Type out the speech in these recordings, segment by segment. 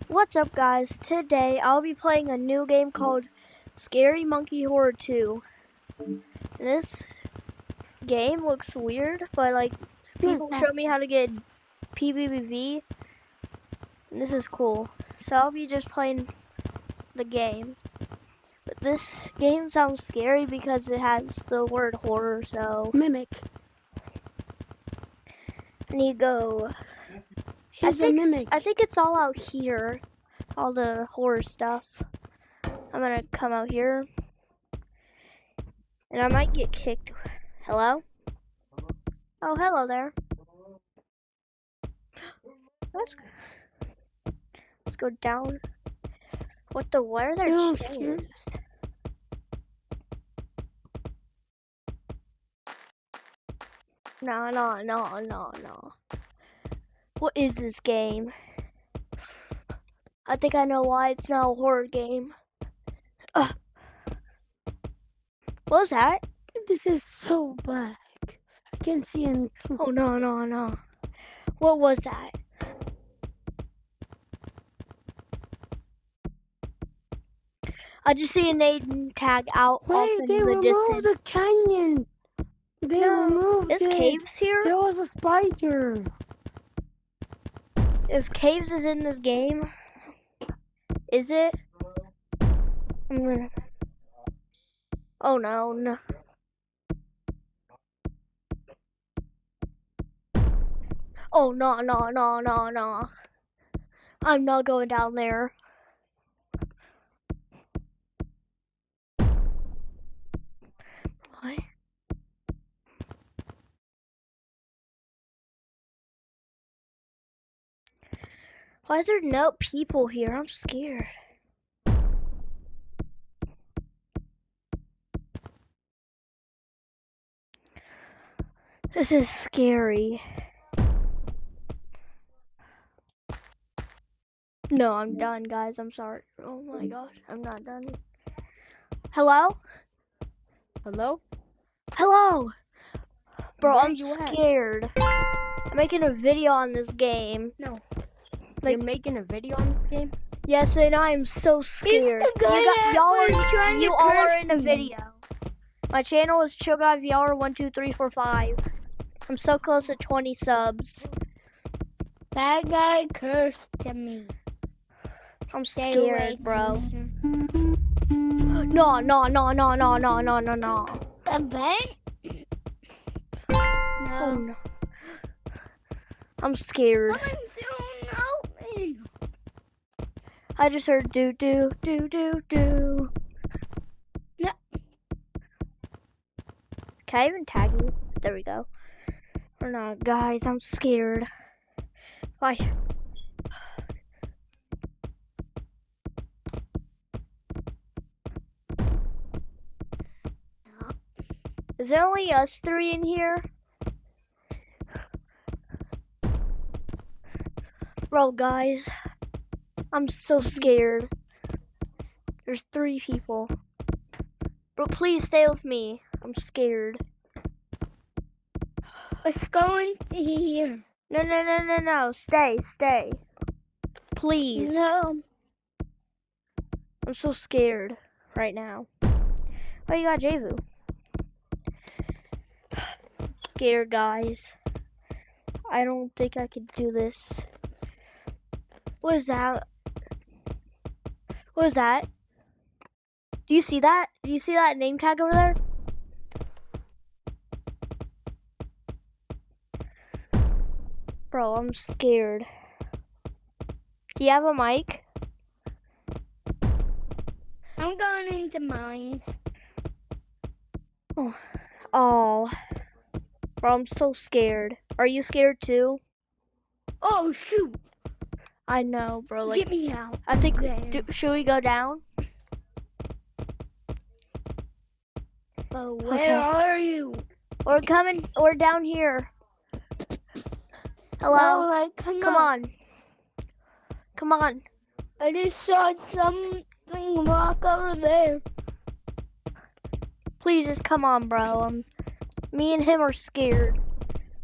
What's up guys? Today I'll be playing a new game called Scary Monkey Horror 2. This game looks weird, but like people show me how to get PvP. And this is cool. So I'll be just playing the game. But this game sounds scary because it has the word horror, so Mimic. I need to go. He's a mimic. I think it's all out here. All the horror stuff. I'm gonna come out here. And I might get kicked. Hello? Oh, hello there. Let's go down. What are their chairs? No. What is this game? I think I know why it's not a horror game. What was that? This is so black. I can't see anything. Oh, no. What was that? I just see a name tag out off in they the removed distance. the canyon. They removed Is it. Caves here? There was a spider. If Caves is in this game, is it? I'm gonna... Oh no. Oh no. I'm not going down there. What? Why is there no people here? I'm scared. This is scary. No, I'm done, guys. I'm sorry. Oh my gosh, I'm not done. Hello? Hello? Bro, I'm scared. I'm making a video on this game. No. Like, You're making a video on this game? Yes, and I am so scared. You all are in a video. My channel is Chill Guy VR 12345. I'm so close to 20 subs. That guy cursed at me. I'm scared, bro. No. A vent? No. Oh, no. I'm scared. Someone's gonna help me. I just heard do. No. Can I even tag you? There we go. Or not, guys. I'm scared. Why? Is there only us three in here? Bro, guys, I'm so scared. There's 3 people. Bro, please stay with me. I'm scared. Let's go in here. No. Stay. Please. No. I'm so scared right now. Oh, you got Javu. Scared, guys. I don't think I could do this. What is that? What is that? Do you see that? Do you see that name tag over there? Bro, I'm scared. Do you have a mic? I'm going into mines. Oh. Bro, I'm so scared. Are you scared too? Oh, shoot. I know, bro. Like, get me out. I think, should we go down? But where are you? We're coming. We're down here. Hello? No, like, come on. Come on. I just saw something walk over there. Please just come on, bro. Me and him are scared.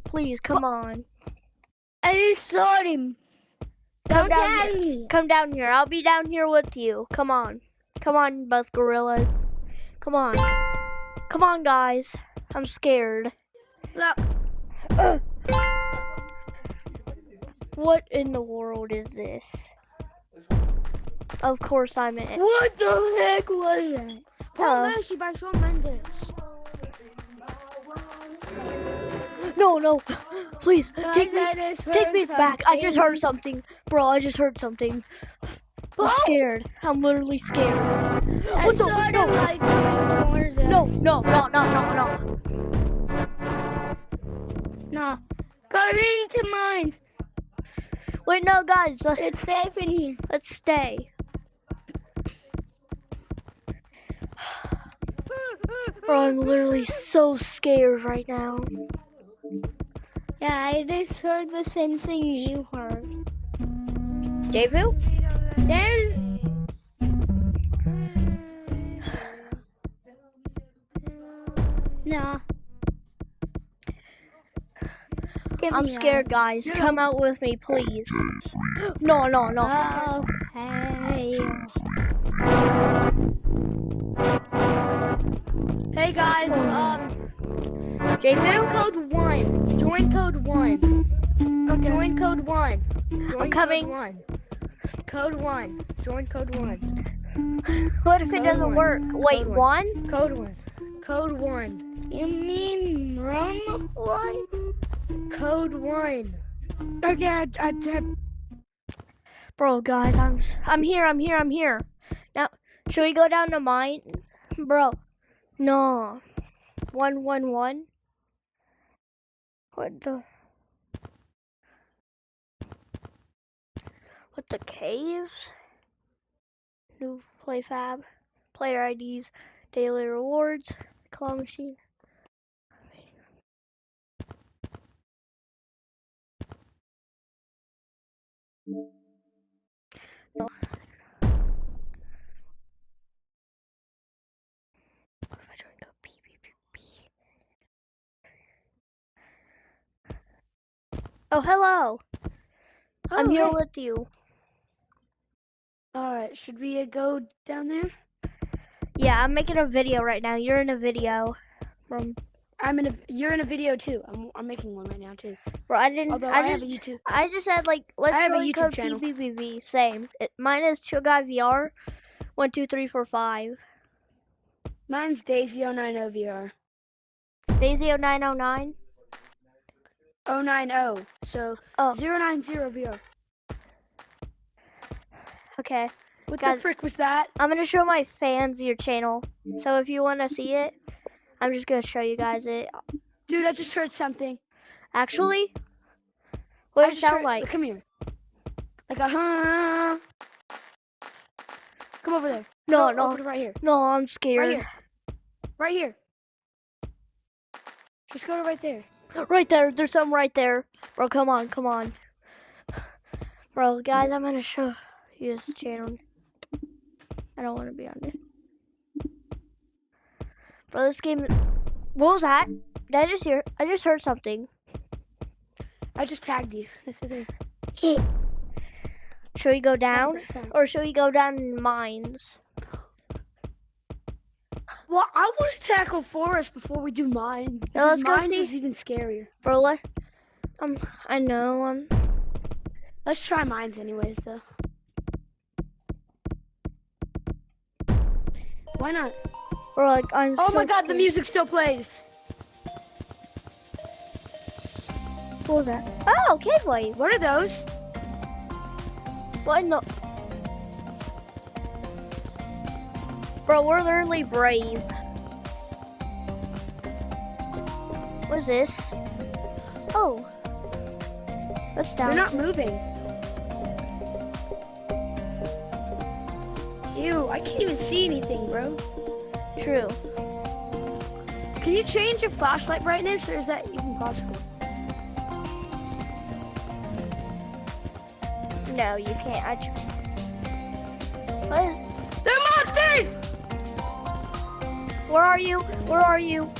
Please, come on. I just saw him. come Don't down tag here. me. Come down here. I'll be down here with you. Come on. Come on, both gorillas. Come on. Come on, guys. I'm scared. Look. What in the world is this? Of course I'm in. What the heck was that? Paul Oh. Messi by Shawn Mendes. No, no. Please, Guys, take me. I just Take heard me back. I just heard something. something. Bro, I just heard something. I'm Oh! scared. I'm literally scared. That What the? sort No. of like coming towards us. No, no, no, no, no, no. No. Going to mines. Wait, no, guys. It's safe in here. Let's stay. Bro, I'm literally so scared right now. Yeah, I just heard the same thing you heard. Javu? There's... No. Get I'm me scared, guys. No. Come out with me, please. No, no, no. out. Okay. Hey guys, Javu? join code 1. Join code 1. Okay. Join code 1. Join I'm coming. Code 1. Code 1. Join code 1. What if it Code doesn't one. work? Wait, Code one? Code 1. Code 1. You mean run 1? Code 1. Okay, I Bro, guys, I'm here. Now, should we go down to mine? Bro, no. 111? What the? What the caves? New play fab, player IDs, daily rewards, claw machine. No. What if I try and go pee, pee, pee, pee? Oh, hello. I'm here with you. Alright, should we go down there? Yeah, I'm making a video right now. You're in a video. You're in a video too. I'm making one right now too. Bro, I didn't. Although I have a YouTube. I just said like let's I have a join YouTube code channel. PPPV. Same. Mine is Chill Guy VR. 1, 2, 3, 4, 5. Mine's Daisy090 VR. Daisy0909. 090. So Oh. 090 VR. Okay. What Guys, the frick was that? I'm gonna show my fans your channel. So if you wanna see it, I'm just gonna show you guys it. Dude, I just heard something. Actually, what I does it just sound heard, like? Come here. Like a huh. Come over there. No, Go no, over to right here. no. I'm scared. Right here. Right here. Just go to right there. Right there. There's some right there. Bro, come on, come on. Bro, guys, I'm gonna show you this channel. I don't want to be on it. Bro, this game. What was that? Did I just hear? I just heard something. I just tagged you. That's the thing. Should we go down, How's that sound? or should we go down in mines? Well, I want to tackle forest before we do mines. No, let's go mines see. is even scarier. Bro, I know. Let's try mines anyways, though. Why not? Bro, like I'm. Oh so my god, the scared. music still plays. What was that? Oh, cave wave. What are those? What in the? Bro, we're literally brave. What is this? Oh. That's down. They're not moving. Ew, I can't even see anything, bro. True. Can you change your flashlight brightness, or is that even possible? No, you can't. What? They're monsters! Where are you? Where are you?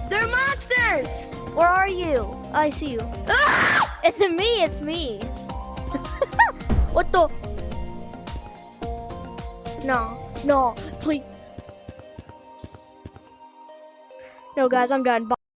They're monsters! Where are you? I see you. Ah! It's me. It's me. What the? No, no, please. No, guys, I'm done. Bye.